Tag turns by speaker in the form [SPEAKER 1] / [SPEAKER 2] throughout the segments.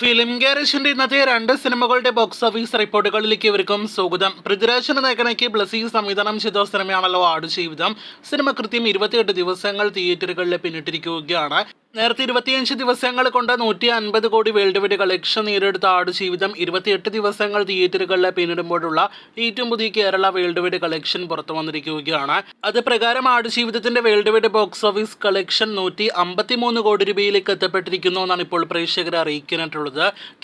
[SPEAKER 1] Film ഗാരേജിന്റെ ഇന്നത്തെ രണ്ട് സിനിമകളുടെ ബോക്സ് ഓഫീസ് റിപ്പോർട്ടുകളിലേക്ക് ഇവർക്കും സ്വാഗതം. പൃഥ്വിരാജിനെ നായകനാക്കി ബ്ലസി സംവിധാനം ചെയ്ത സിനിമയാണല്ലോ ആടുജീവിതം. സിനിമ കൃത്യം 28 ദിവസങ്ങൾ തിയേറ്ററുകളിൽ പിന്നിട്ടിരിക്കുകയാണ്. നേരത്തെ 25 ദിവസങ്ങൾ കൊണ്ട് 150 കോടി വേൾഡ് വൈഡ് കളക്ഷൻ നേടിയെടുത്ത ആടുജീവിതം 28 ദിവസങ്ങൾ തിയേറ്ററുകളിൽ പിന്നിടുമ്പോഴുള്ള ഏറ്റവും പുതിയ കേരള വേൾഡ് വൈഡ് കളക്ഷൻ പുറത്തു വന്നിരിക്കുകയാണ്. അത് പ്രകാരം ആടുജീവിതത്തിന്റെ world wide box office collection 153 കോടി രൂപയിലേക്ക് എത്തപ്പെട്ടിരിക്കുന്നു എന്നാണ് ഇപ്പോൾ പ്രേക്ഷകരെ അറിയിക്കാനായിട്ടുള്ളത്.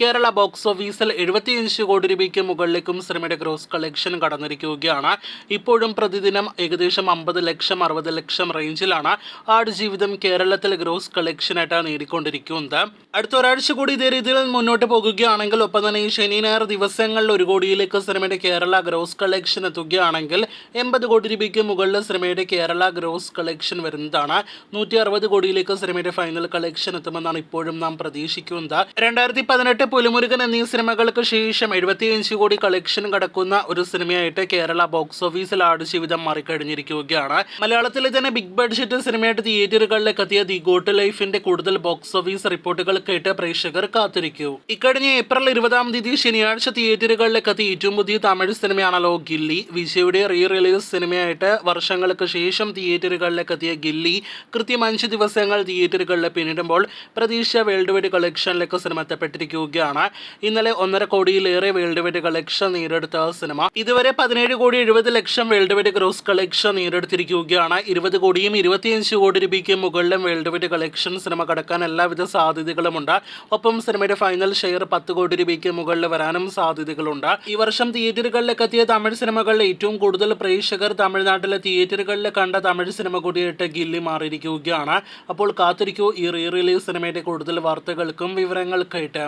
[SPEAKER 1] കേരള ബോക്സ് ഓഫീസിൽ 75 കോടി രൂപയ്ക്ക് മുകളിലേക്കും സിനിമയുടെ ഗ്രോസ് കളക്ഷൻ കടന്നിരിക്കുകയാണ്. ഇപ്പോഴും പ്രതിദിനം ഏകദേശം 50 ലക്ഷം 60 ലക്ഷം റേഞ്ചിലാണ് ആടുജീവിതം കേരളത്തിൽ ഗ്രോസ് കളക്ഷൻ നേടിക്കൊണ്ടിരിക്കുന്നത്. അടുത്ത ഒരാഴ്ച കൂടി ഇതേ രീതിയിൽ മുന്നോട്ട് പോകുകയാണെങ്കിൽ, ഒപ്പം തന്നെ ഈ ശനി ഞായർ ദിവസങ്ങളിൽ 1 കോടിയിലേക്ക് സിനിമയുടെ കേരള ഗ്രോസ് കളക്ഷൻ എത്തുകയാണെങ്കിൽ 80 കോടി രൂപയ്ക്ക് മുകളിൽ സിനിമയുടെ കേരള ഗ്രോസ് കളക്ഷൻ വരുന്നതാണ്. 160 കോടിയിലേക്ക് സിനിമയുടെ ഫൈനൽ കളക്ഷൻ എത്തുമെന്നാണ് ഇപ്പോഴും നാം പ്രതീക്ഷിക്കുന്നത്. 2018 പുലിമുരുകൻ എന്നീ സിനിമകൾക്ക് ശേഷം 75 കോടി കളക്ഷൻ കടക്കുന്ന ഒരു സിനിമയായിട്ട് കേരള ബോക്സ് ഓഫീസിൽ ആടുജീവിതം മാറിക്കഴിഞ്ഞിരിക്കുകയാണ്. മലയാളത്തിലെ തന്നെ ബിഗ് ബഡ്ജറ്റ് സിനിമയായിട്ട് തിയേറ്ററുകളിലേക്ക് എത്തിയ ദി ഗോട്ട് ലൈഫിന്റെ കൂടുതൽ ബോക്സ് ഓഫീസ് റിപ്പോർട്ടുകൾ കേട്ട് പ്രേക്ഷകർ കാത്തിരിക്കൂ. ഇക്കഴിഞ്ഞ ഏപ്രിൽ 20-ാം തീയതി ശനിയാഴ്ച തിയേറ്ററുകളിലേക്ക് എത്തിയ ഏറ്റവും പുതിയ തമിഴ് സിനിമയാണല്ലോ ഗില്ലി. വിജയുടെ റീ റിലീസ് സിനിമയായിട്ട് വർഷങ്ങൾക്ക് ശേഷം തിയേറ്ററുകളിലേക്ക് എത്തിയ ഗില്ലി കൃത്യം 5 ദിവസങ്ങൾ തിയേറ്ററുകളിൽ പിന്നിടുമ്പോൾ പ്രതീക്ഷ വേൾഡ് വൈഡ് കളക്ഷനിലേക്ക് സിനിമ എത്തപ്പെട്ടിരിക്കുകയാണ്. ഇന്നലെ 1.5 കോടിയിലേറെ വേൾഡ് വൈഡ് കളക്ഷൻ നേടിയെടുത്ത സിനിമ ഇതുവരെ 17 കോടി 70 ലക്ഷം വേൾഡ് വൈഡ് ഗ്രോസ് കളക്ഷൻ നേടിയെടുത്തിരിക്കുകയാണ്. 20 കോടിയും 25 കോടി രൂപയ്ക്ക് മുകളിലും വേൾഡ് വൈഡ് കളക്ഷൻ സിനിമ കടക്കാൻ എല്ലാവിധ സാധ്യതകളുമുണ്ട്. ഒപ്പം സിനിമയുടെ ഫൈനൽ ഷെയർ 10 കോടി രൂപയ്ക്ക് മുകളിൽ വരാനും സാധ്യതകളുണ്ട്. ഈ വർഷം തിയേറ്ററുകളിലേക്ക് എത്തിയ തമിഴ് സിനിമകളിൽ ഏറ്റവും കൂടുതൽ പ്രേക്ഷകർ തമിഴ്നാട്ടിലെ തിയേറ്ററുകളിൽ കണ്ട തമിഴ് സിനിമ കൂടിയായിട്ട് ഗില്ലി മാറിയിരിക്കുകയാണ്. അപ്പോൾ കാത്തിരിക്കൂ ഈ റീ റിലീസ് സിനിമയുടെ കൂടുതൽ വാർത്തകൾക്കും വിവരങ്ങൾക്കായിട്ട്.